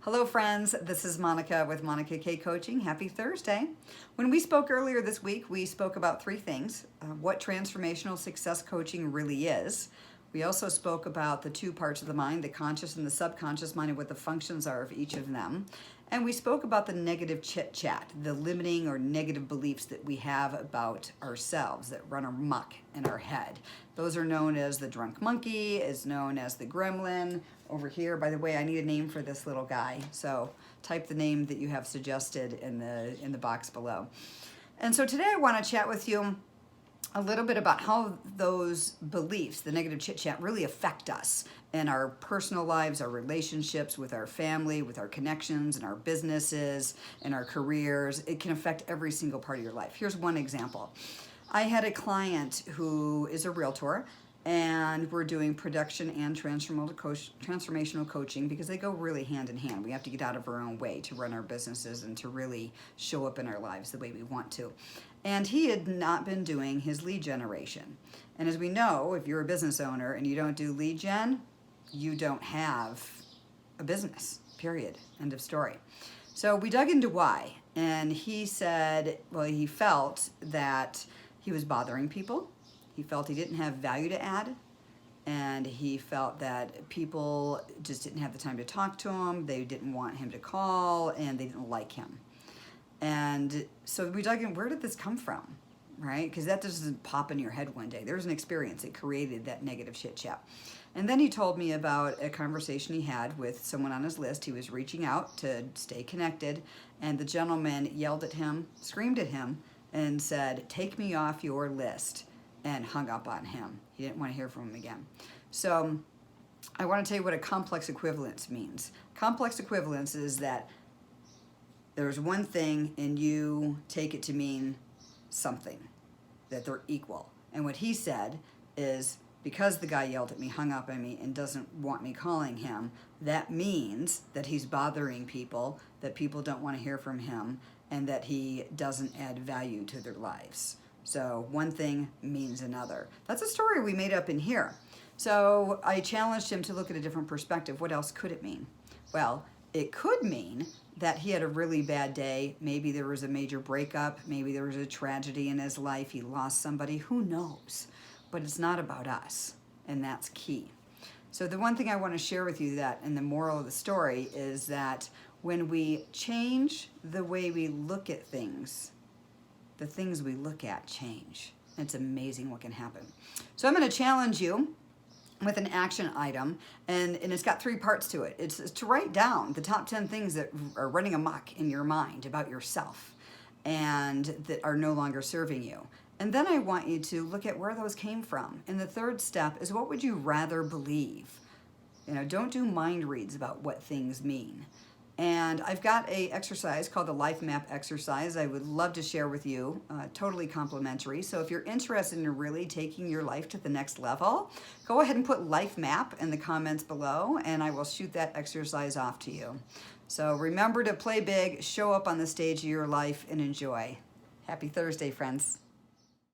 Hello friends, this is Monica with Monica K Coaching. Happy Thursday. When we spoke earlier this week, we spoke about three things. What transformational success coaching really is. We also spoke about the two parts of the mind, the conscious and the subconscious mind, and what the functions are of each of them. And we spoke about the negative chit chat, the limiting or negative beliefs that we have about ourselves that run amok in our head. Those are known as the drunk monkey, is known as the gremlin. Over here, by the way, I need a name for this little guy. So type the name that you have suggested in the box below. And so today I want to chat with you a little bit about how those beliefs, the negative chit chat, really affect us in our personal lives, our relationships with our family, with our connections and our businesses and our careers. It can affect every single part of your life. Here's one example. I had a client who is a realtor, and we're doing production and transformational coaching because they go really hand in hand. We have to get out of our own way to run our businesses and to really show up in our lives the way we want to. And he had not been doing his lead generation. And as we know, if you're a business owner and you don't do lead gen, you don't have a business, period, end of story. So we dug into why. And he said, well, he felt that he was bothering people. He felt he didn't have value to add, and he felt that people just didn't have the time to talk to him, they didn't want him to call, and they didn't like him. And so we dug in, where did this come from, right? Because that doesn't pop in your head one day. There's an experience that created that negative chit chat. And then he told me about a conversation he had with someone on his list. He was reaching out to stay connected, and the gentleman yelled at him, screamed at him, and said, "Take me off your list," and hung up on him. He didn't want to hear from him again. So I want to tell you what a complex equivalence means. Complex equivalence is that there's one thing and you take it to mean something, that they're equal. And what he said is, because the guy yelled at me, hung up on me, and doesn't want me calling him, that means that he's bothering people, that people don't want to hear from him, and that he doesn't add value to their lives. So one thing means another. That's a story we made up in here. So I challenged him to look at a different perspective. What else could it mean? Well, it could mean that he had a really bad day. Maybe there was a major breakup. Maybe there was a tragedy in his life. He lost somebody. Who knows? But it's not about us, and that's key. So the one thing I want to share with you, that, and the moral of the story, is that when we change the way we look at things, the things we look at change. It's amazing what can happen. So I'm going to challenge you with an action item, and it's got three parts to it. It's to write down the top 10 things that are running amok in your mind about yourself and that are no longer serving you. And then I want you to look at where those came from. And the third step is, what would you rather believe? Don't do mind reads about what things mean. And I've got a exercise called the Life Map exercise I would love to share with you, totally complimentary. So if you're interested in really taking your life to the next level, go ahead and put Life Map in the comments below, and I will shoot that exercise off to you. So remember to play big, show up on the stage of your life, and enjoy. Happy Thursday, friends.